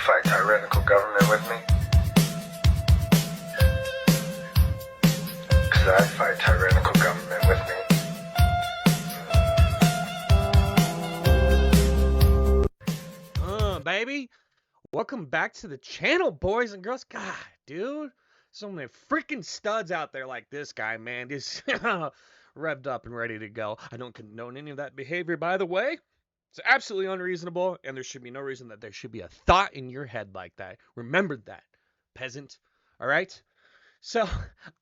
fight tyrannical government with me? 'Cause I fight tyrannical government with me. Baby, welcome back to the channel, boys and girls. God, dude, so many freaking studs out there like this guy, man. Just revved up and ready to go. I don't condone any of that behavior, by the way. It's absolutely unreasonable, and there should be no reason that there should be a thought in your head like that. Remember that, peasant. All right? So,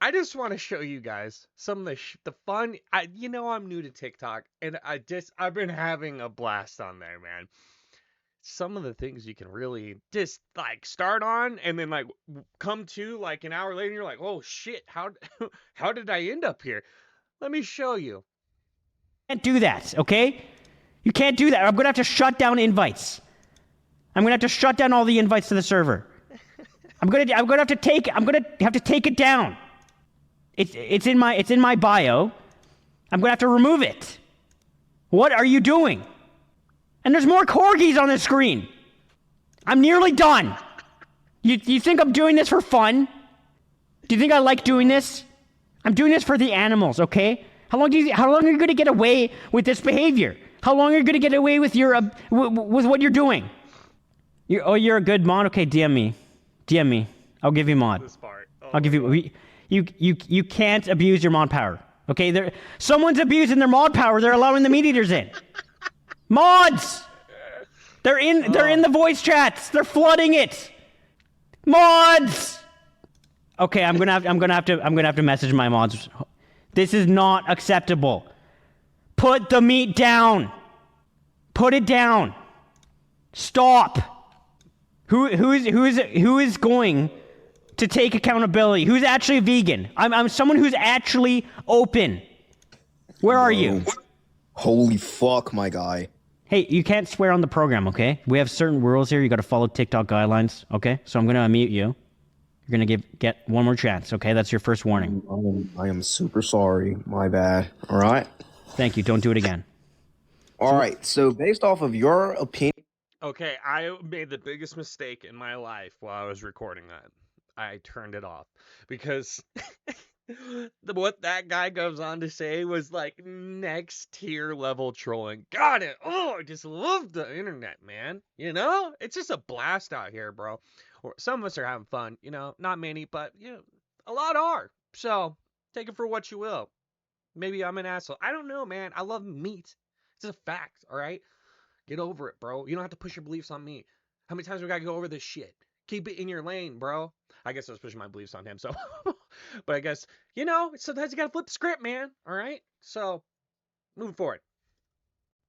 I just want to show you guys some of the fun. I'm new to TikTok, and I've been having a blast on there, man. Some of the things you can really just like start on, and then like come to like an hour later, and you're like, oh shit, how did I end up here? Let me show you. Can't do that, okay? You can't do that. I'm gonna have to shut down invites. I'm gonna have to shut down all the invites to the server. I'm gonna have to take it down. It's in my bio. I'm gonna have to remove it. What are you doing? And there's more corgis on the screen. I'm nearly done. You think I'm doing this for fun? Do you think I like doing this? I'm doing this for the animals, okay? How long are you gonna get away with this behavior? How long are you gonna get away with your with what you're doing? You're a good mod. Okay, DM me. I'll give you mod. This part. Oh, I'll give you. You can't abuse your mod power. Okay, someone's abusing their mod power. They're allowing the meat eaters in. Mods. They're in the voice chats. They're flooding it. Mods. Okay, I'm gonna have to message my mods. This is not acceptable. Put the meat down. Put it down. Stop. Who is going to take accountability? Who's actually vegan? I'm someone who's actually open. Where are you? Holy fuck, my guy. Hey, you can't swear on the program, okay? We have certain rules here. You got to follow TikTok guidelines, okay? So I'm going to unmute you. You're going to get one more chance, okay? That's your first warning. I am super sorry. My bad. All right? Thank you. Don't do it again. All right. So based off of your opinion... Okay, I made the biggest mistake in my life while I was recording that. I turned it off because what that guy goes on to say was like next tier level trolling. Got it. Oh, I just love the internet, man. You know, it's just a blast out here, bro. Or some of us are having fun, not many, but a lot are. So take it for what you will. Maybe I'm an asshole. I don't know, man. I love meat. It's a fact. All right. Get over it, bro. You don't have to push your beliefs on me. How many times we gotta go over this shit? Keep it in your lane, bro. I guess I was pushing my beliefs on him, so. But I guess, sometimes you gotta flip the script, man. All right? So, moving forward.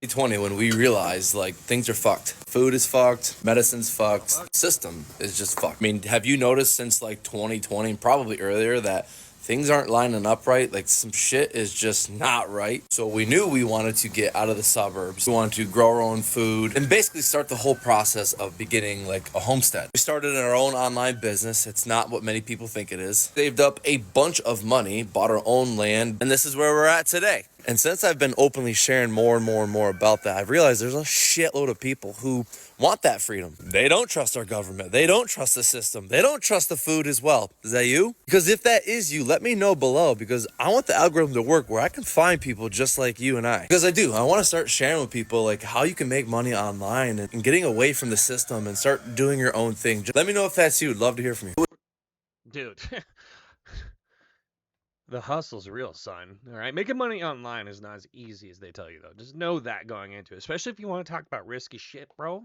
2020, when we realized, like, things are fucked. Food is fucked. Medicine's fucked. System is just fucked. I mean, have you noticed since, like, 2020, and probably earlier, that things aren't lining up right? Like, some shit is just not right. So we knew we wanted to get out of the suburbs. We wanted to grow our own food and basically start the whole process of beginning, like, a homestead. We started our own online business. It's not what many people think it is. Saved up a bunch of money, bought our own land, and this is where we're at today. And since I've been openly sharing more and more about that, I've realized there's a shitload of people who want that freedom. They don't trust our government. They don't trust the system. They don't trust the food as well. Is that you? Because if that is you, let me know below, because I want the algorithm to work where I can find people just like you and I. Because I do. I want to start sharing with people like how you can make money online and getting away from the system and start doing your own thing. Just let me know if that's you. I'd love to hear from you. Dude. The hustle's real, son. All right, making money online is not as easy as they tell you, though. Just know that going into it, especially if you want to talk about risky shit, bro.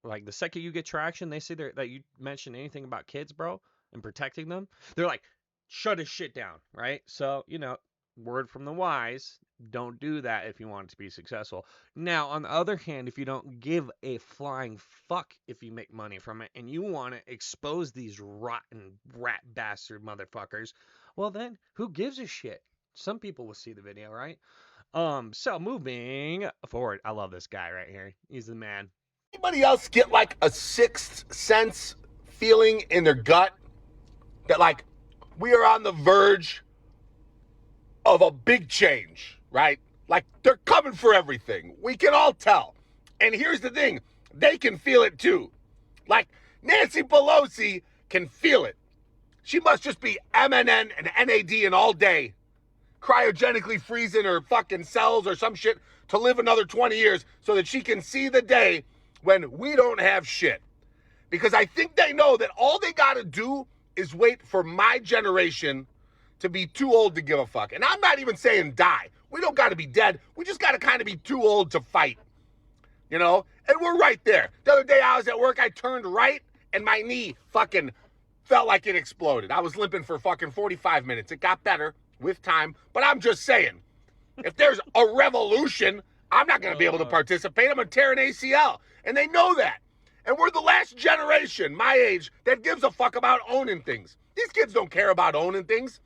Like the second you get traction, they say that you mention anything about kids, bro, and protecting them. They're like, shut his shit down, right? So word from the wise: don't do that if you want it to be successful. Now, on the other hand, if you don't give a flying fuck if you make money from it, and you want to expose these rotten rat bastard motherfuckers, well then, who gives a shit? Some people will see the video, right? So moving forward, I love this guy right here. He's the man. Anybody else get like a sixth sense feeling in their gut that like we are on the verge of a big change, right? Like they're coming for everything. We can all tell. And here's the thing, they can feel it too. Like Nancy Pelosi can feel it. She must just be MNN and NAD and all day, cryogenically freezing her fucking cells or some shit to live another 20 years so that she can see the day when we don't have shit. Because I think they know that all they got to do is wait for my generation to be too old to give a fuck. And I'm not even saying die. We don't got to be dead. We just got to kind of be too old to fight. You know? And we're right there. The other day I was at work, I turned right, and my knee fucking felt like it exploded. I was limping for fucking 45 minutes. It got better with time. But I'm just saying, if there's a revolution, I'm not going to be able to participate. I'm going to tear an ACL. And they know that. And we're the last generation, my age, that gives a fuck about owning things. These kids don't care about owning things.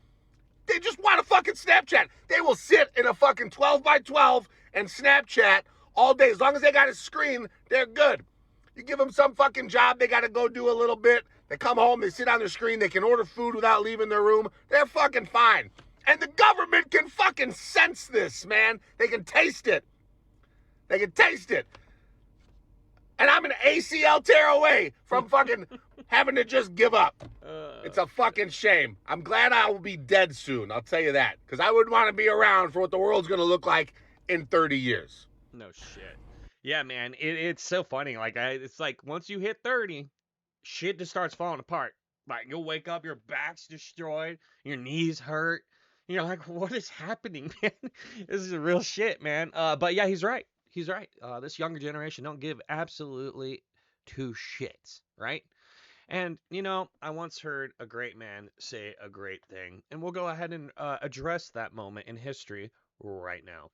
They just want to fucking Snapchat. They will sit in a fucking 12 by 12 and Snapchat all day. As long as they got a screen, they're good. You give them some fucking job, they got to go do a little bit. They come home, they sit on their screen, they can order food without leaving their room. They're fucking fine. And the government can fucking sense this, man. They can taste it. They can taste it. And I'm an ACL tear away from fucking having to just give up. It's a fucking shame. I'm glad I will be dead soon, I'll tell you that. Because I wouldn't want to be around for what the world's going to look like in 30 years. No shit. Yeah, man, it's so funny. Like, it's like once you hit 30, shit just starts falling apart. Like, you'll wake up, your back's destroyed, your knees hurt. You're like, what is happening, man? This is real shit, man. But yeah, he's right. He's right. This younger generation don't give absolutely two shits, right? And, you know, I once heard a great man say a great thing, and we'll go ahead and address that moment in history right now.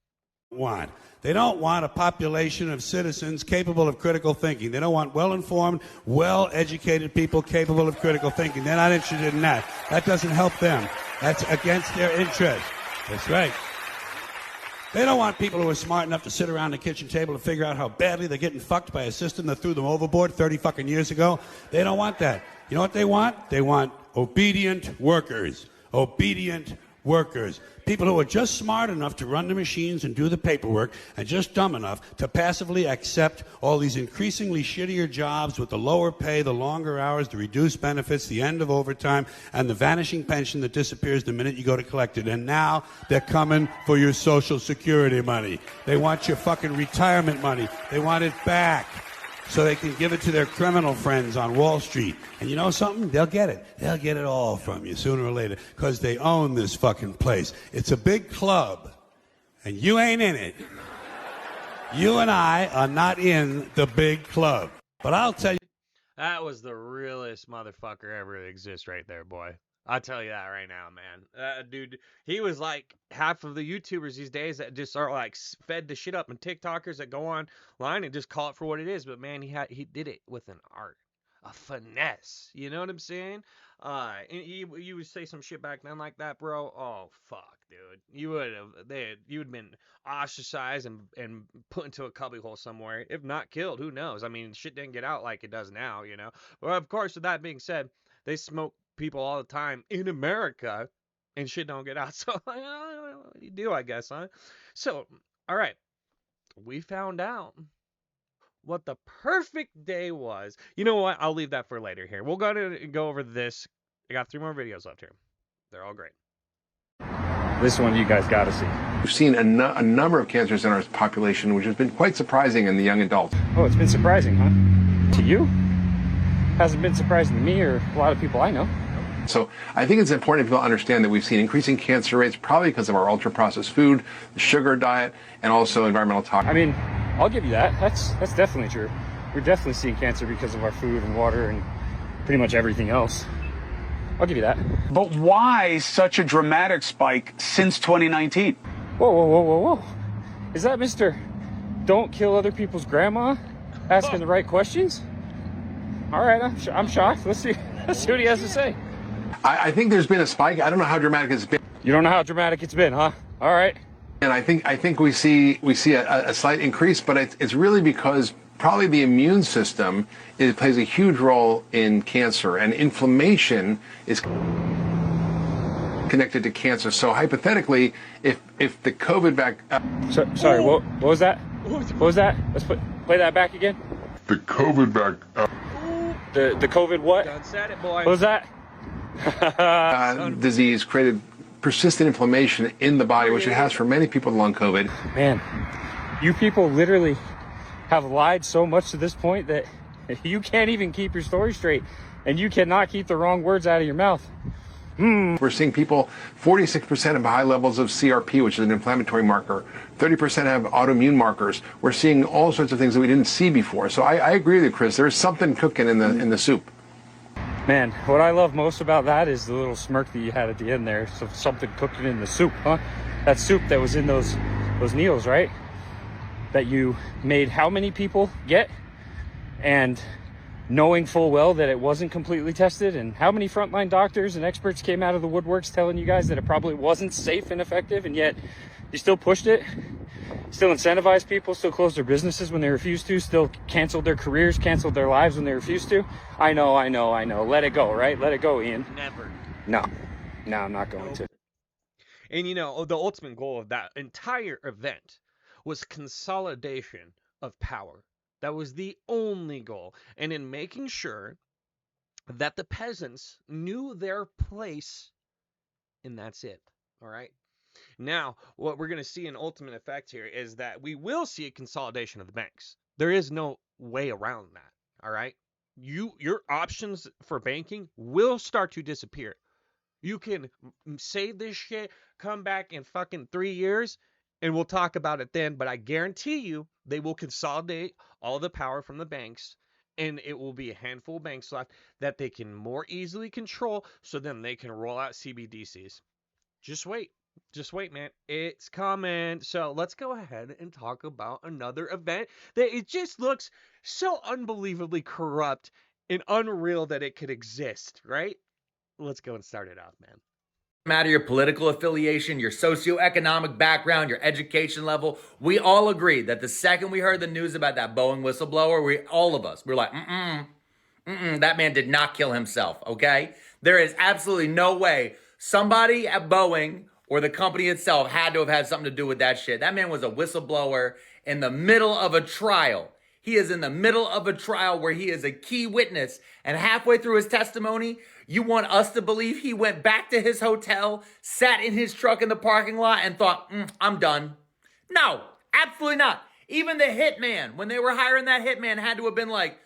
They don't want a population of citizens capable of critical thinking. They don't want well-informed, well-educated people capable of critical thinking. They're not interested in that. That doesn't help them. That's against their interest. That's right. They don't want people who are smart enough to sit around the kitchen table and figure out how badly they're getting fucked by a system that threw them overboard 30 fucking years ago. They don't want that. You know what they want? They want obedient workers. Obedient workers. People who are just smart enough to run the machines and do the paperwork and just dumb enough to passively accept all these increasingly shittier jobs with the lower pay, the longer hours, the reduced benefits, the end of overtime, and the vanishing pension that disappears the minute you go to collect it. And now they're coming for your Social Security money. They want your fucking retirement money. They want it back so they can give it to their criminal friends on Wall Street. And you know something? They'll get it. They'll get it all from you sooner or later because they own this fucking place. It's a big club, and you ain't in it. You and I are not in the big club. But I'll tell you. That was the realest motherfucker ever to exist right there, boy. I'll tell you that right now, man. Dude, he was like half of the YouTubers these days that just are like fed the shit up, and TikTokers that go online and just call it for what it is. But man, he did it with an art, a finesse. You know what I'm saying? And you would say some shit back then like that, bro. Oh fuck, dude. You would have been ostracized and put into a cubbyhole somewhere, if not killed. Who knows? I mean, shit didn't get out like it does now, you know. Well, of course, with that being said, they smoke people all the time in America and shit don't get out. So you do, I guess, huh? So, all right. We found out what the perfect day was. You know what? I'll leave that for later here. We'll go over this. I got 3 more videos left here. They're all great. This one you guys got to see. We've seen a number of cancers in our population, which has been quite surprising in the young adults. Oh, it's been surprising, huh? To you? Hasn't been surprising to me or a lot of people I know. So I think it's important for people to understand that we've seen increasing cancer rates probably because of our ultra-processed food, the sugar diet, and also environmental toxins. I mean, I'll give you that. That's definitely true. We're definitely seeing cancer because of our food and water and pretty much everything else. I'll give you that. But why such a dramatic spike since 2019? Whoa. Is that Mr. Don't Kill Other People's Grandma asking the right questions? All right, I'm shocked. Let's see what he has to say. I think there's been a spike. I don't know how dramatic it's been. You don't know how dramatic it's been, huh? All right. And I think we see a slight increase, but it's really because probably the immune system plays a huge role in cancer, and inflammation is connected to cancer. So hypothetically, if the COVID Sorry, what was that? What was that? Let's play that back again. The COVID The COVID what? Done said it, boy. What was that? Disease created persistent inflammation in the body, which it has for many people with long COVID. Man, you people literally have lied so much to this point that you can't even keep your story straight, and you cannot keep the wrong words out of your mouth. We're seeing people, 46% have high levels of CRP, which is an inflammatory marker. 30% have autoimmune markers. We're seeing all sorts of things that we didn't see before. So I agree with you, Chris. There's something cooking in the soup. Man, what I love most about that is the little smirk that you had at the end there. So something cooking in the soup, huh? That soup that was in those needles, right? That you made how many people get? And knowing full well that it wasn't completely tested, and how many frontline doctors and experts came out of the woodworks telling you guys that it probably wasn't safe and effective, and yet you still pushed it, still incentivized people, still closed their businesses when they refused to, still canceled their careers, canceled their lives when they refused to. I know. Let it go, right? Let it go, Ian. Never. No, I'm not going to. And you know, the ultimate goal of that entire event was consolidation of power. That was the only goal. And in making sure that the peasants knew their place, and that's it. All right. Now, what we're going to see in ultimate effect here is that we will see a consolidation of the banks. There is no way around that. All right. Your options for banking will start to disappear. You can save this shit, come back in fucking 3 years, and we'll talk about it then. But I guarantee you, they will consolidate all the power from the banks, and it will be a handful of banks left that they can more easily control, so then they can roll out CBDCs. Just wait, man. It's coming. So let's go ahead and talk about another event that it just looks so unbelievably corrupt and unreal that it could exist, right? Let's go and start it off, man. Matter your political affiliation, your socioeconomic background, your education level. We all agree that the second we heard the news about that Boeing whistleblower, all of us, we're like, that man did not kill himself, okay? There is absolutely no way somebody at Boeing or the company itself had to have had something to do with that shit. That man was a whistleblower in the middle of a trial. He is in the middle of a trial where he is a key witness, and halfway through his testimony, you want us to believe he went back to his hotel, sat in his truck in the parking lot, and thought, I'm done. No, absolutely not. Even the hitman, when they were hiring that hitman, had to have been like,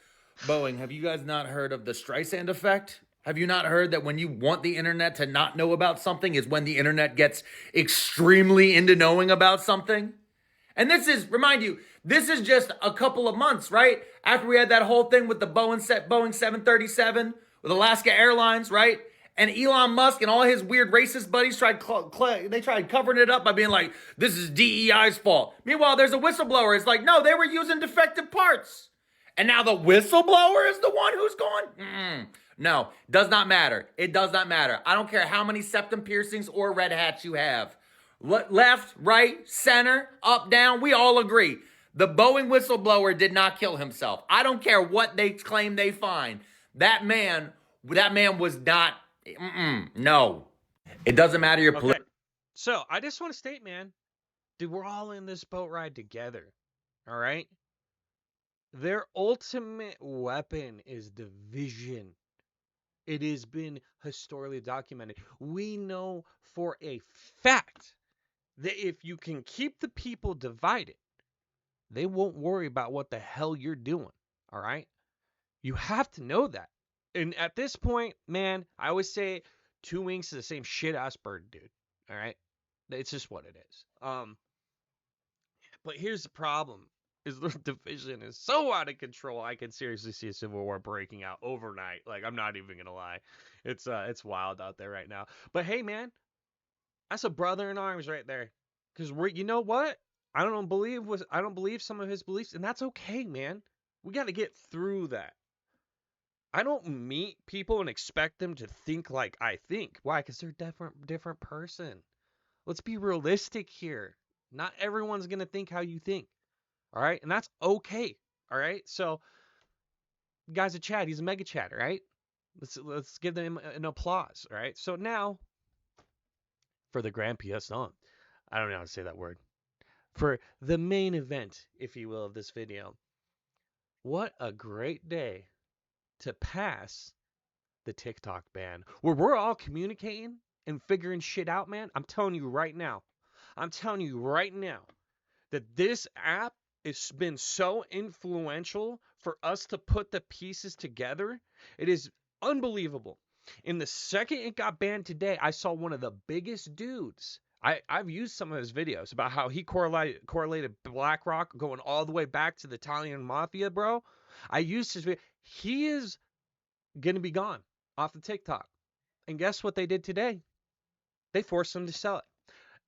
Boeing, have you guys not heard of the Streisand effect? Have you not heard that when you want the internet to not know about something is when the internet gets extremely into knowing about something? And this is, remind you, this is just a couple of months, right? After we had that whole thing with the Boeing 737 with Alaska Airlines, right? And Elon Musk and all his weird racist buddies tried covering it up by being like, this is DEI's fault. Meanwhile, there's a whistleblower. It's like, no, they were using defective parts. And now the whistleblower is the one who's going? No, does not matter. It does not matter. I don't care how many septum piercings or red hats you have. Left, right, center, up, down, we all agree. The Boeing whistleblower did not kill himself. I don't care what they claim they find. That man was not, no. It doesn't matter your Okay. So I just want to state, man, dude, we're all in this boat ride together. All right? Their ultimate weapon is division. It has been historically documented. We know for a fact that if you can keep the people divided, they won't worry about what the hell you're doing. All right? You have to know that. And at this point, man, I always say 2 wings is the same shit ass bird, dude. All right? It's just what it is. But here's the problem. Is the division is so out of control. I can seriously see a civil war breaking out overnight. Like, I'm not even gonna lie. It's wild out there right now. But hey, man, that's a brother in arms right there. Because you know what? I don't believe some of his beliefs, and that's okay, man. We got to get through that. I don't meet people and expect them to think like I think. Why? Because they're different person. Let's be realistic here. Not everyone's gonna think how you think. All right, and that's okay. All right, so the guy's a Chad. He's a mega Chad. All right, let's give them an applause. All right, so now for the Grand Pièce, I don't know how to say that word. For the main event, if you will, of this video. What a great day to pass the TikTok ban, where we're all communicating and figuring shit out, man. I'm telling you right now that this app has been so influential for us to put the pieces together. It is unbelievable. In the second it got banned today, I saw one of the biggest dudes. I've used some of his videos about how he correlated BlackRock going all the way back to the Italian mafia, bro. I used his video. He is going to be gone off the TikTok. And guess what they did today? They forced him to sell it.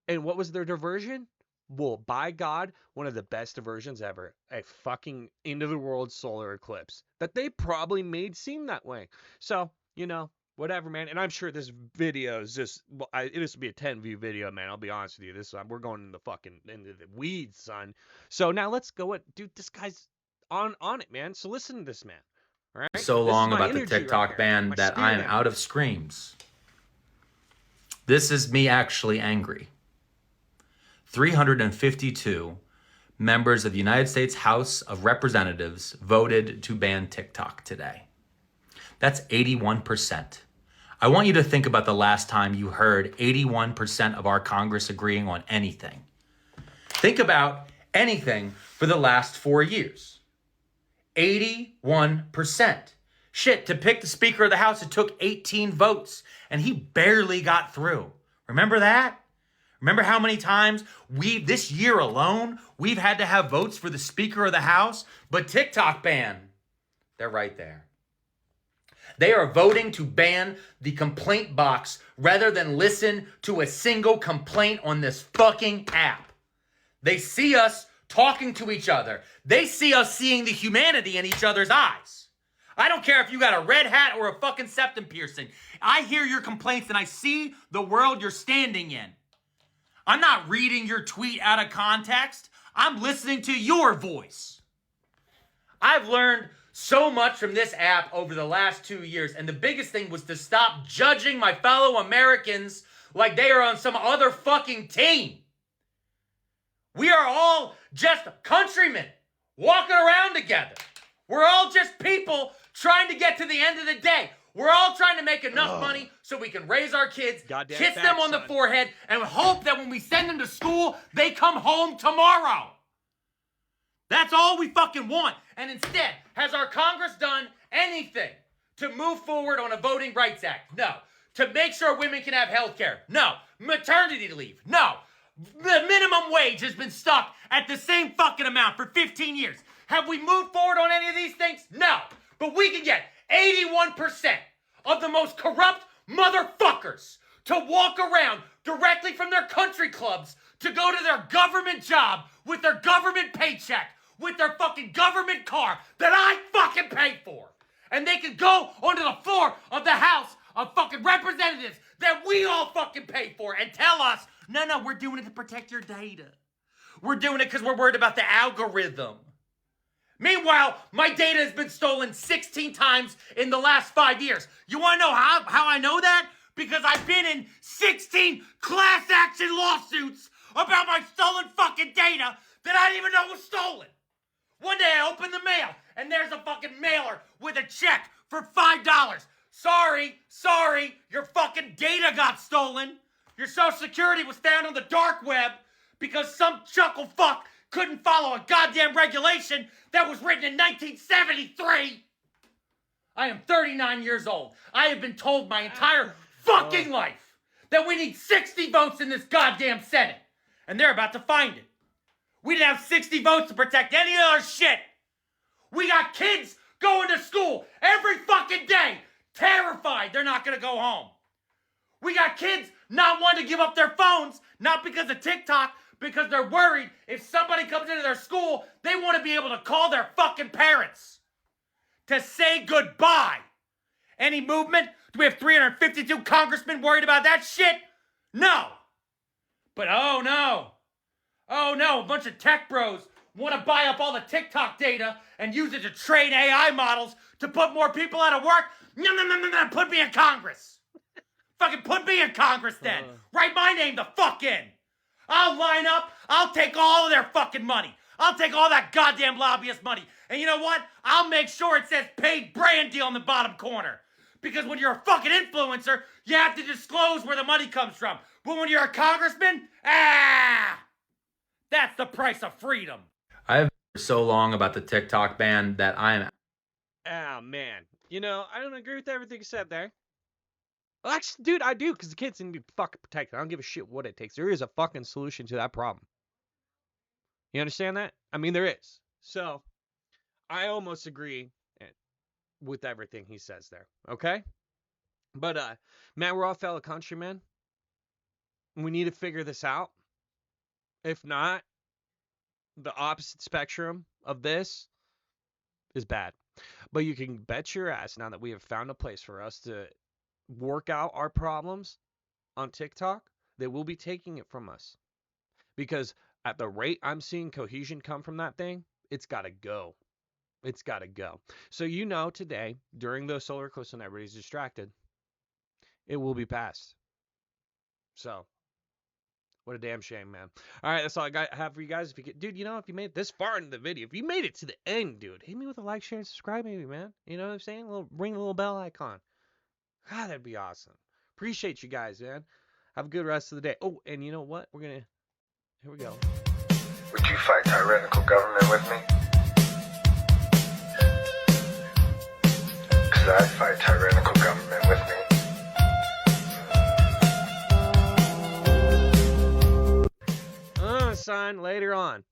And what was their diversion? Well, by God, one of the best diversions ever. A fucking end of the world solar eclipse that they probably made seem that way. So, you know, whatever, man. And I'm sure this video is just, well, it used to be a 10-view video, man. I'll be honest with you. We're going into the weeds, son. So now let's go dude, this guy's on it, man. So listen to this, man. All right? So This is long my about the energy right TikTok here. ban My that spirit I am energy. out of screams. This is me actually angry. 352 members of the United States House of Representatives voted to ban TikTok today. That's 81%. I want you to think about the last time you heard 81% of our Congress agreeing on anything. Think about anything for the last 4 years. 81%. Shit, to pick the Speaker of the House, it took 18 votes, and he barely got through. Remember that? Remember how many times this year alone, we've had to have votes for the Speaker of the House? But TikTok ban, they're right there. They are voting to ban the complaint box rather than listen to a single complaint on this fucking app. They see us talking to each other. They see us seeing the humanity in each other's eyes. I don't care if you got a red hat or a fucking septum piercing. I hear your complaints and I see the world you're standing in. I'm not reading your tweet out of context. I'm listening to your voice. I've learned so much from this app over the last 2 years, and the biggest thing was to stop judging my fellow Americans like they are on some other fucking team. We are all just countrymen walking around together. We're all just people trying to get to the end of the day. We're all trying to make enough money so we can raise our kids, Goddamn kiss facts, them on the son. forehead, and hope that when we send them to school, they come home tomorrow. That's all we fucking want. And instead, has our Congress done anything to move forward on a Voting Rights Act? No. To make sure women can have health care? No. Maternity leave? No. The minimum wage has been stuck at the same fucking amount for 15 years. Have we moved forward on any of these things? No. But we can get 81% of the most corrupt motherfuckers to walk around directly from their country clubs to go to their government job with their government paycheck, with their fucking government car that I fucking paid for. And they can go onto the floor of the House of fucking Representatives that we all fucking pay for and tell us, no, we're doing it to protect your data. We're doing it because we're worried about the algorithm. Meanwhile, my data has been stolen 16 times in the last 5 years. You want to know how I know that? Because I've been in 16 class action lawsuits about my stolen fucking data that I didn't even know was stolen. One day I open the mail and there's a fucking mailer with a check for $5. Sorry, your fucking data got stolen. Your social security was found on the dark web because some chuckle fuck couldn't follow a goddamn regulation that was written in 1973. I am 39 years old. I have been told my entire fucking life that we need 60 votes in this goddamn Senate. And they're about to find it. We didn't have 60 votes to protect any other shit. We got kids going to school every fucking day, terrified they're not going to go home. We got kids not wanting to give up their phones, not because of TikTok, because they're worried if somebody comes into their school, they want to be able to call their fucking parents to say goodbye. Any movement? Do we have 352 congressmen worried about that shit? No. But oh no, a bunch of tech bros want to buy up all the TikTok data and use it to train AI models to put more people out of work? No, put me in Congress. Fucking put me in Congress then. Write my name the fuck in. I'll line up. I'll take all of their fucking money. I'll take all that goddamn lobbyist money. And you know what? I'll make sure it says paid brand deal in the bottom corner. Because when you're a fucking influencer, you have to disclose where the money comes from. But when you're a congressman, that's the price of freedom. I've been so long about the TikTok ban that I am. Oh, man. You know, I don't agree with everything you said there. Well, actually, dude, I do, because the kids need to be fucking protected. I don't give a shit what it takes. There is a fucking solution to that problem. You understand that? I mean, there is. So, I almost agree with everything he says there, okay? But, man, we're all fellow countrymen. We need to figure this out. If not, the opposite spectrum of this is bad. But you can bet your ass now that we have found a place for us to work out our problems on TikTok, they will be taking it from us. Because at the rate I'm seeing cohesion come from that thing, it's got to go. It's got to go. So you know today, during those solar eclipse when everybody's distracted, it will be passed. So, what a damn shame, man. All right, that's all I have for you guys. If you dude, you know, if you made it this far into the video, if you made it to the end, dude, hit me with a like, share, and subscribe, maybe, man. You know what I'm saying? Ring the little bell icon. God, that'd be awesome. Appreciate you guys, man. Have a good rest of the day. Oh, and you know what? Here we go. Would you fight tyrannical government with me? Cause I'd fight tyrannical government with me. Son, later on.